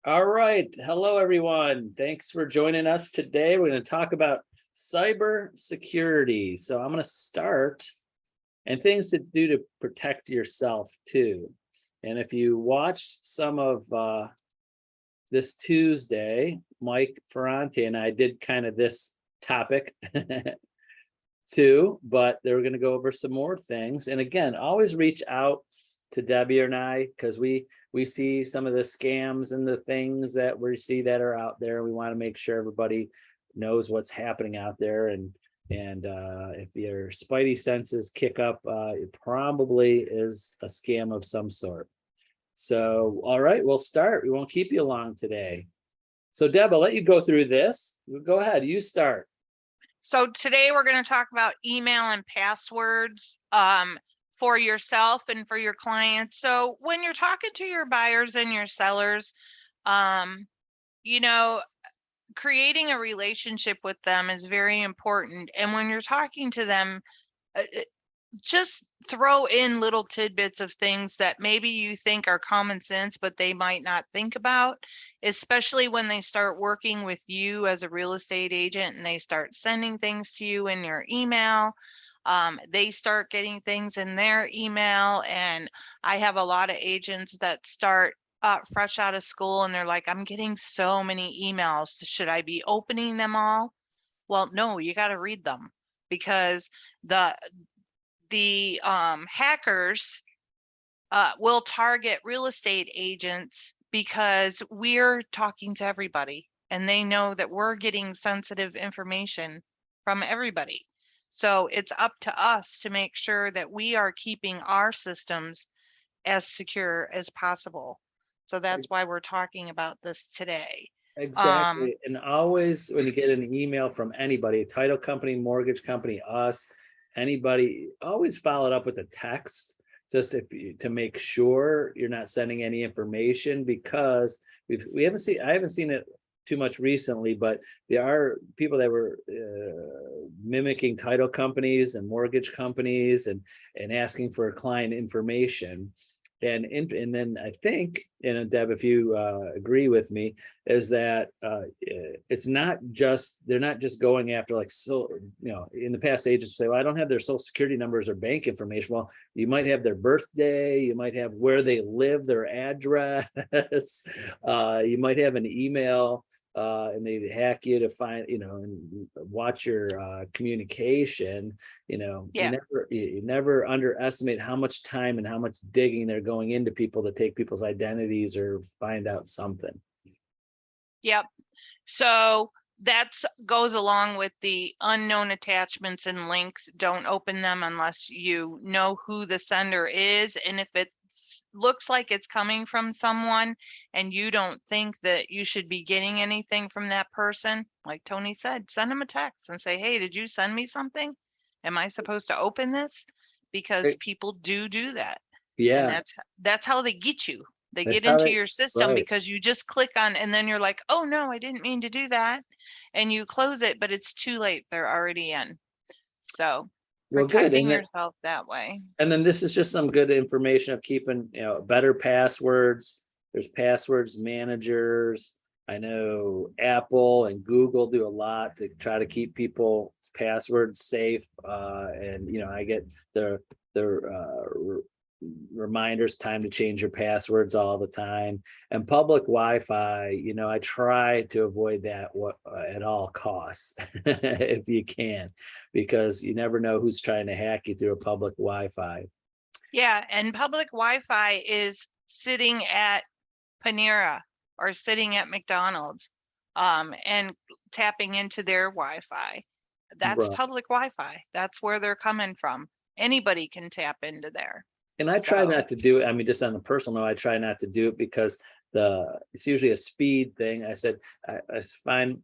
All right. Hello, everyone. Thanks for joining us today. We're going to talk about cyber security. So I'm going to start and things to do to protect yourself too. And if you watched some of this Tuesday, Mike Ferrante and I did kind of this topic too, but they were going to go over some more things. And again, always reach out to Debbie and I because we see some of the scams and the things that we see that are out there. We want to make sure everybody knows what's happening out there, and if your spidey senses kick up, it probably is a scam of some sort. So, all right, we'll start. We won't keep you long today. So, Deb, I'll let you go through this. Go ahead, you start. So today we're going to talk about email and passwords for yourself and for your clients. So when you're talking to your buyers and your sellers, you know, creating a relationship with them is very important. And when you're talking to them, just throw in little tidbits of things that maybe you think are common sense, but they might not think about, especially when they start working with you as a real estate agent and they start sending things to you in your email. They start getting things in their email. And I have a lot of agents that start fresh out of school and they're like, I'm getting so many emails. Should I be opening them all? Well, no, you got to read them because the hackers will target real estate agents because we're talking to everybody and they know that we're getting sensitive information from everybody. So it's up to us to make sure that we are keeping our systems as secure as possible. So that's why we're talking about this today. Exactly. And always when you get an email from anybody, title company, mortgage company, us, anybody, always follow it up with a text just to make sure you're not sending any information, because I haven't seen it too much recently, but there are people that were mimicking title companies and mortgage companies and asking for client information. And then I think, and Deb, if you agree with me, is that it's not just, they're not just going after, like, so, in the past agents say, well, I don't have their social security numbers or bank information. Well, you might have their birthday, you might have where they live, their address, you might have an email, and they hack you to find, and watch your communication. Yeah. You never underestimate how much time and how much digging they're going into people to take people's identities or find out something. Yep. So that's goes along with the unknown attachments and links. Don't open them unless you know who the sender is. And if it looks like it's coming from someone and you don't think that you should be getting anything from that person, like Tony said, send them a text and say, hey, did you send me something? Am I supposed to open this? Because people do that. And Yeah, that's how they get you. They that's get how into they, your system right. because you just click on, and then you're like, oh no, I didn't mean to do that. And you close it, but it's too late. They're already in. So Well, good. protecting yourself that way. And then this is just some good information of keeping, better passwords. There's passwords managers. I know Apple and Google do a lot to try to keep people's passwords safe. And I get the reminders, time to change your passwords all the time. And public Wi-Fi, I try to avoid that at all costs if you can, because you never know who's trying to hack you through a public Wi-Fi. Yeah, and public Wi-Fi is sitting at Panera or sitting at McDonald's and tapping into their Wi-Fi. That's Right. public Wi-Fi. That's where they're coming from. Anybody can tap into there. And I try not to do it. I mean, just on the personal note, I try not to do it because it's usually a speed thing. I said, I find,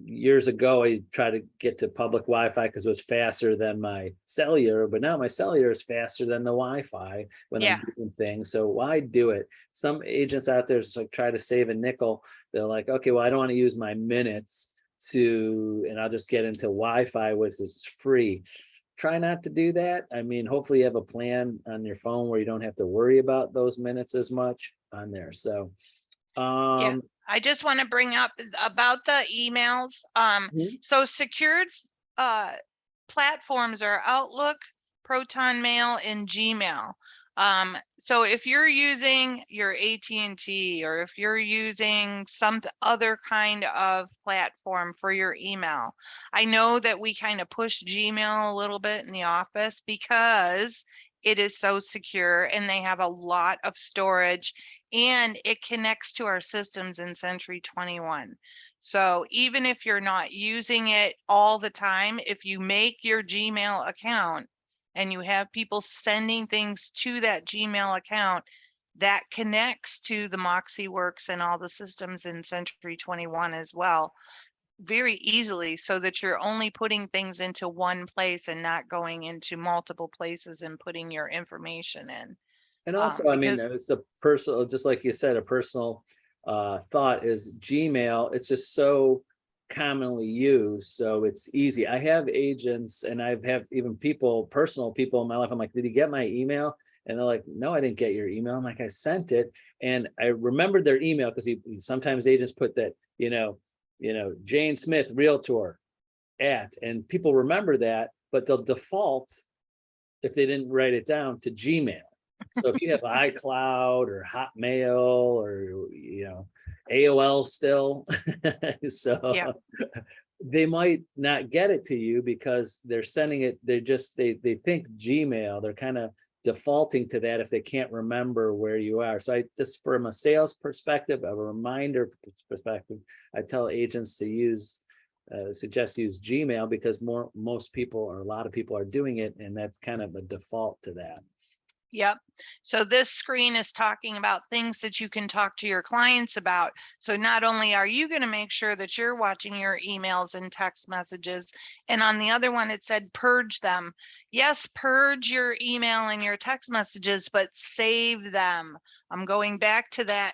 years ago, I tried to get to public Wi-Fi because it was faster than my cellular, but now my cellular is faster than the Wi-Fi when I'm doing things. So why do it? Some agents out there just like try to save a nickel. They're like, okay, well, I don't want to use my minutes and I'll just get into Wi-Fi, which is free. Try not to do that. I mean, hopefully you have a plan on your phone where you don't have to worry about those minutes as much on there. So Yeah, Um, I just want to bring up about the emails. mhm. So secured uh, platforms are Outlook, Proton Mail, and Gmail. So if you're using your AT&T or if you're using some other kind of platform for your email, I know that we kind of push Gmail a little bit in the office because it is so secure and they have a lot of storage and it connects to our systems in Century 21. So even if you're not using it all the time, if you make your Gmail account and you have people sending things to that Gmail account, that connects to the Moxie Works and all the systems in Century 21 as well, very easily, so that you're only putting things into one place and not going into multiple places and putting your information in. And also, I mean, Because it's a personal, just like you said, a personal thought is Gmail. It's just so commonly used, so it's easy. I have agents, and I've have even people, personal people in my life. I'm like, did you get my email? And they're like, no, I didn't get your email. I'm like, I sent it, and I remembered their email because sometimes agents put that, Jane Smith, Realtor and people remember that, but they'll default if they didn't write it down to Gmail. So if you have iCloud or Hotmail or AOL still, so yeah, they might not get it to you because they're sending it. They think Gmail. They're kind of defaulting to that if they can't remember where you are. So I just, from a sales perspective, a reminder perspective, I tell agents to suggest use Gmail because most people or a lot of people are doing it, and that's kind of a default to that. yep. So this screen is talking about things that you can talk to your clients about. So not only are you going to make sure that you're watching your emails and text messages, and on the other one, it said purge them. Yes, purge your email and your text messages, but save them. I'm going back to that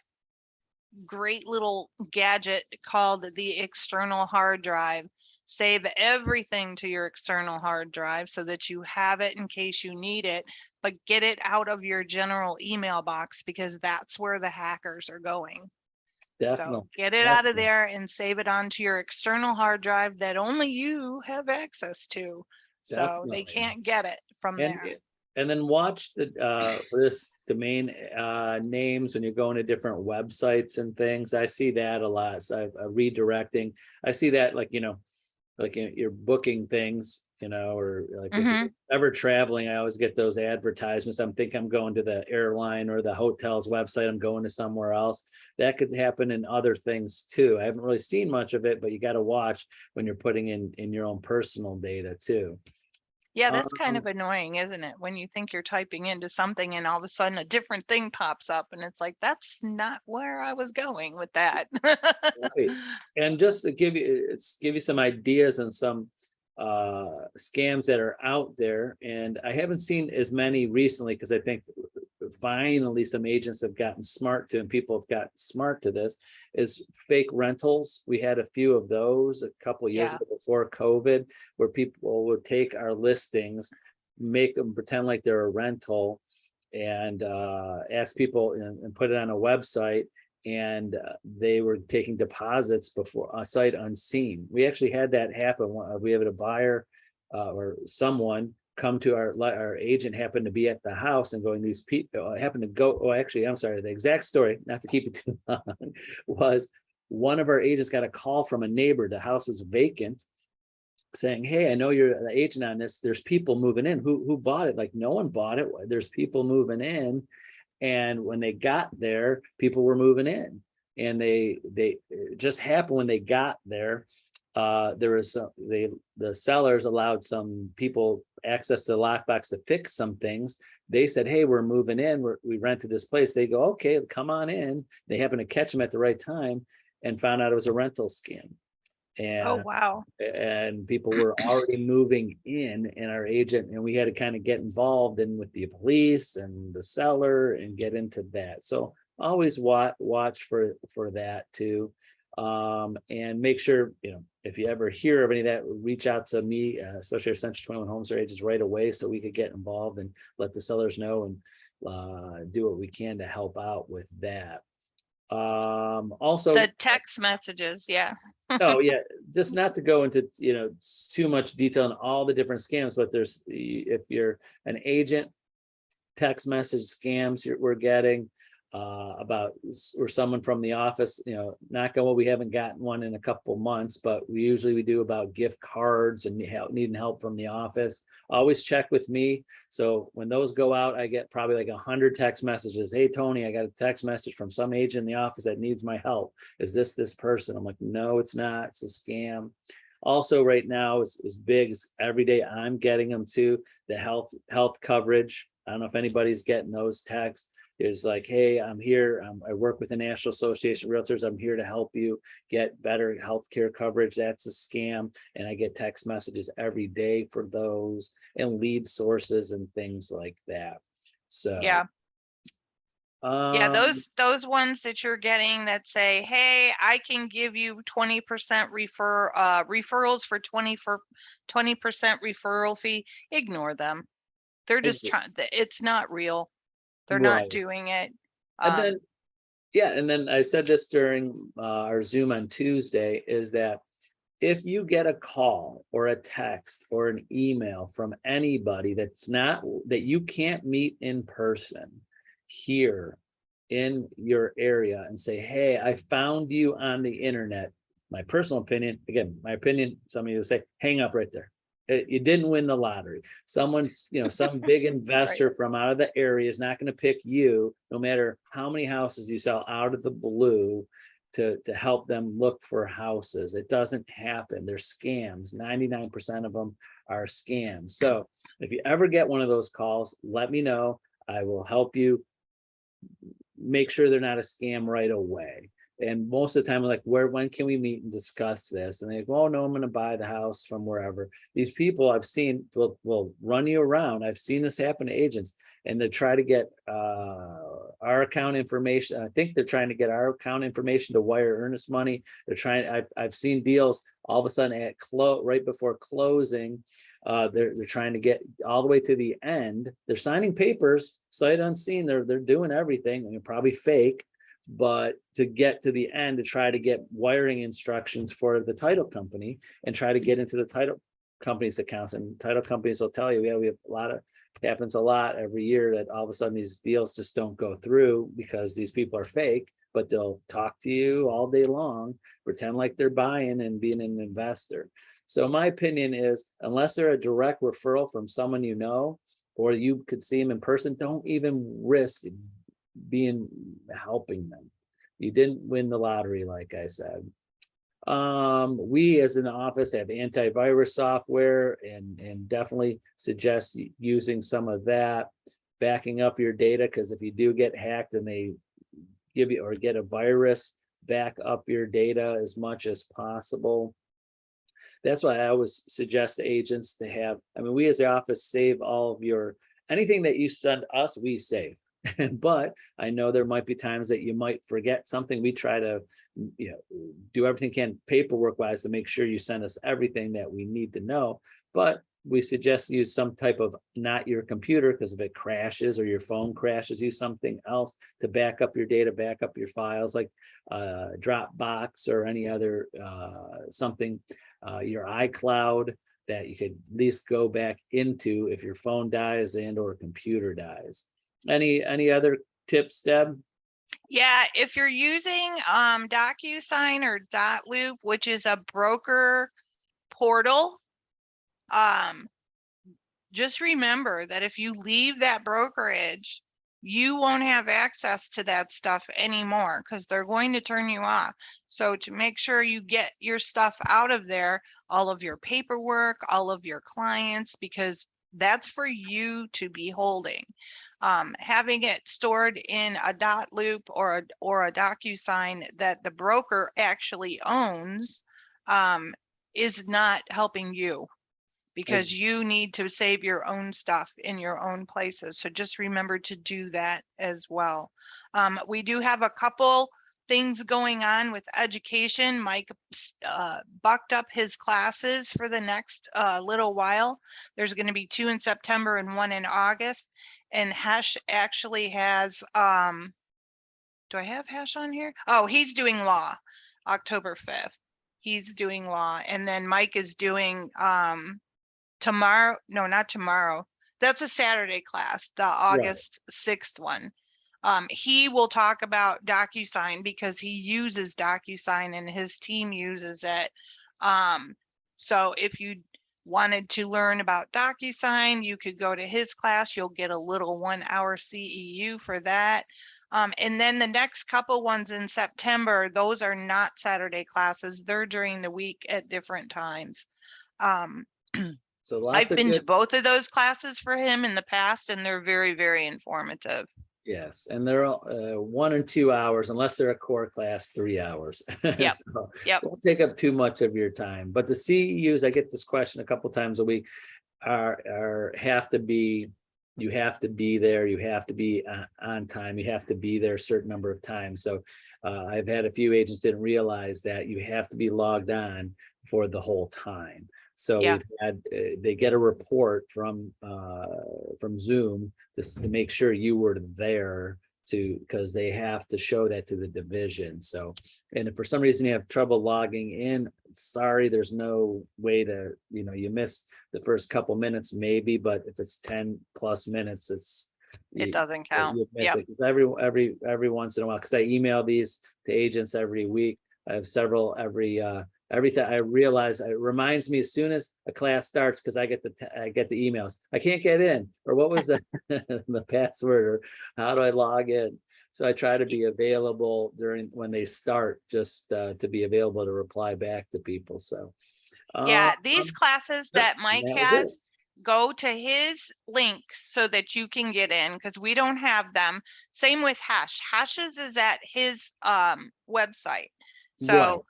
great little gadget called the external hard drive. Save everything to your external hard drive so that you have it in case you need it, but get it out of your general email box because that's where the hackers are going. So Definitely, get it out of definitely, there and save it onto your external hard drive that only you have access to. So they definitely. can't get it from And there. and then watch the for this domain names when you're going to different websites and things. I see that a lot. So redirecting. I see that, like, like you're booking things, or like if Hmm. you're ever traveling, I always get those advertisements. I'm going to the airline or the hotel's website. I'm going to somewhere else. That could happen in other things too. I haven't really seen much of it, but you got to watch when you're putting in your own personal data too. Yeah, that's kind of Um, annoying, isn't it? When you think you're typing into something and all of a sudden a different thing pops up and it's like, that's not where I was going with that. Right. And just to give you some ideas and some scams that are out there. And I haven't seen as many recently because I think finally some agents have gotten smart to, and people have gotten smart to this, is fake rentals. We had a few of those a couple of years Yeah. ago before COVID, where people would take our listings, make them pretend like they're a rental, and ask people and put it on a website, and they were taking deposits before a sight unseen. We actually had that happen. We had a buyer or someone come to our agent, happened to be at the house and going, these people happened to go. Oh, actually, I'm sorry. The exact story, not to keep it too long, was one of our agents got a call from a neighbor. The house was vacant, saying, hey, I know you're the agent on this. There's people moving in. Who bought it? Like, no one bought it. There's people moving in. And when they got there, people were moving in, and they it just happened when they got there. There was the sellers allowed some people access to the lockbox to fix some things. They said, hey, we're moving in. We rented this place. They go, okay, come on in. They happened to catch them at the right time and found out it was a rental scam. Oh, And wow. people were already moving in, and our agent, and we had to kind of get involved in with the police and the seller and get into that. So always watch for that too. And make sure, if you ever hear of any of that, reach out to me, especially our Century 21 Homes or agents, right away, so we could get involved and let the sellers know and do what we can to help out with that. Also, The text messages, yeah. oh yeah, just not to go into, too much detail on all the different scams, but if you're an agent, text message scams we're getting about or someone from the office, knock on wood, we haven't gotten one in a couple months, but we do about gift cards and needing help from the office. Always check with me. So when those go out, I get probably like 100 text messages. Hey, Tony, I got a text message from some agent in the office that needs my help. Is this person? I'm like, no, it's not. It's a scam. Also, right now is big. Every day I'm getting them too. The health coverage. I don't know if anybody's getting those texts. It's like, hey, I'm here. I work with the National Association of Realtors. I'm here to help you get better healthcare coverage. That's a scam. And I get text messages every day for those and lead sources and things like that. So, Yeah. Yeah, um, those ones that you're getting that say, hey, I can give you 20% referrals for 20% referral fee, ignore them. They're just trying, it's not real. They're not right. doing it. And then, yeah, and then I said this during our Zoom on Tuesday, is that if you get a call or a text or an email from anybody that you can't meet in person here in your area and say, hey, I found you on the internet. My personal opinion, again, some of you will say, hang up right there. You didn't win the lottery. Some big Right. investor from out of the area is not going to pick you, no matter how many houses you sell out of the blue, to help them look for houses. It doesn't happen. They're scams. 99% of them are scams. So if you ever get one of those calls, let me know. I will help you make sure they're not a scam right away. And most of the time, we're like, when can we meet and discuss this? And they go, oh, no, I'm going to buy the house from wherever. These people I've seen will run you around. I've seen this happen to agents, and they try to get our account information. I think they're trying to get our account information to wire earnest money. I've seen deals all of a sudden right before closing. They're trying to get all the way to the end. They're signing papers, sight unseen. They're doing everything. I mean, probably fake, but to get to the end, to try to get wiring instructions for the title company and try to get into the title company's accounts. And title companies will tell you, yeah, we have it happens a lot every year that all of a sudden these deals just don't go through because these people are fake, but they'll talk to you all day long, pretend like they're buying and being an investor. So my opinion is, unless they're a direct referral from someone you know, or you could see them in person, don't even risk helping them. You didn't win the lottery, like I said. We as an office have antivirus software and definitely suggest using some of that, backing up your data, because if you do get hacked and they give you or get a virus, back up your data as much as possible. That's why I always suggest to agents to have, I mean, we as the office save all of anything that you send us, we save. But I know there might be times that you might forget something. We try to, do everything can paperwork wise to make sure you send us everything that we need to know. But we suggest use some type of, not your computer, because if it crashes or your phone crashes, use something else to back up your data, back up your files, like Dropbox or any other something, your iCloud, that you could at least go back into if your phone dies and or computer dies. Any other tips, Deb? Yeah, if you're using DocuSign or Dotloop, which is a broker portal, just remember that if you leave that brokerage, you won't have access to that stuff anymore because they're going to turn you off. So to make sure you get your stuff out of there, all of your paperwork, all of your clients, because that's for you to be holding. Having it stored in a Dotloop or a DocuSign that the broker actually owns is not helping you, because you need to save your own stuff in your own places. So just remember to do that as well. We do have a couple things going on with education. Mike bucked up his classes for the next little while. There's going to be 2 in September and 1 in August. And Hesh actually has do I have Hash on here? Oh, he's doing law, October 5th. He's doing law. And then Mike is doing tomorrow. No, not tomorrow. That's a Saturday class, the August 6th one. He will talk about DocuSign because he uses DocuSign and his team uses it. So if you wanted to learn about DocuSign, you could go to his class. You'll get a little 1 hour CEU for that. And then the next couple ones in September, those are not Saturday classes. They're during the week at different times. So lots I've of been to good, both of those classes for him in the past, and they're very, very informative. yes, and they're all 1 and 2 hours, unless they're a core class, 3 hours. Yep. So Yep. won't take up too much of your time. But the CEUs, I get this question a couple times a week, have to be, you have to be there, you have to be on time, you have to be there a certain number of times. So I've had a few agents didn't realize that you have to be logged on for the whole time. So Yeah. we've had, they get a report from Zoom to make sure you were there, because they have to show that to the division. So, and if for some reason you have trouble logging in, sorry, there's no way to, you missed the first couple minutes maybe, but if it's 10 plus minutes, It doesn't count. you miss Yep. it. 'Cause every once in a while, because I email these to agents every week. I have several every time I realize, it reminds me as soon as a class starts, because I get the emails. I can't get in, or what was the the password, or how do I log in? So I try to be available when they start, just to be available to reply back to people. So Yeah, these classes yep, that Mike that was it. has, go to his link so that you can get in, because we don't have them. Same with Hashes is at his website. So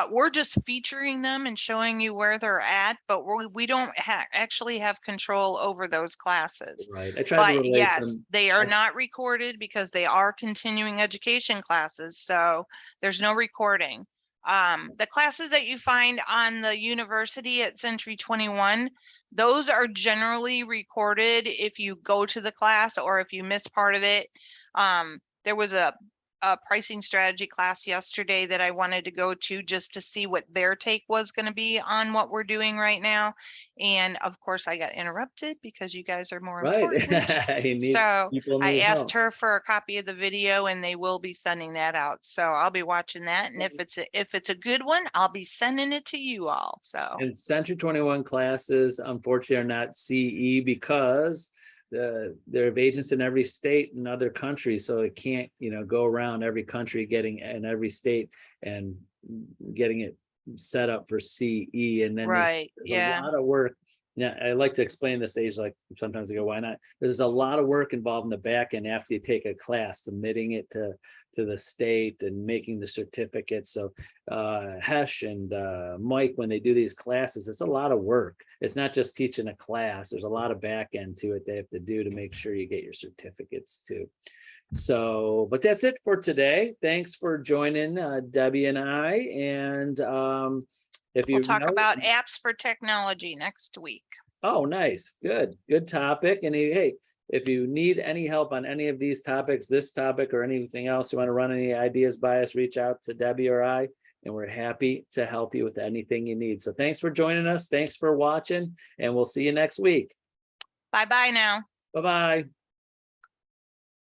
we're just featuring them and showing you where they're at, but we don't actually have control over those classes. Right. I tried to But relay yes, some. they are not recorded because they are continuing education classes. So there's no recording. The classes that you find on the university at Century 21, those are generally recorded if you go to the class or if you miss part of it. There was a pricing strategy class yesterday that I wanted to go to just to see what their take was going to be on what we're doing right now. And of course I got interrupted because you guys are more Right. important. So People I need asked help. her for a copy of the video and they will be sending that out. So I'll be watching that. And if it's a good one, I'll be sending it to you all. So And Century 21 classes, unfortunately, are not CE because there are agents in every state and other countries, so it can't, go around every country getting in every state and getting it set up for CE. And then right. there's Yeah. a lot of work. Yeah, I like to explain this age, like sometimes I go, why not? There's a lot of work involved in the back end after you take a class, submitting it to the state and making the certificate. So Hesh and Mike, when they do these classes, it's a lot of work. It's not just teaching a class. There's a lot of back end to it they have to do to make sure you get your certificates too. So, but that's it for today. Thanks for joining Debbie and I. And if We'll you talk about apps for technology next week. Oh, nice. Good topic. And hey, if you need any help on any of these topics, this topic or anything else, you want to run any ideas by us, reach out to Debbie or I, and we're happy to help you with anything you need. So thanks for joining us. Thanks for watching, and we'll see you next week. Bye-bye now. Bye-bye.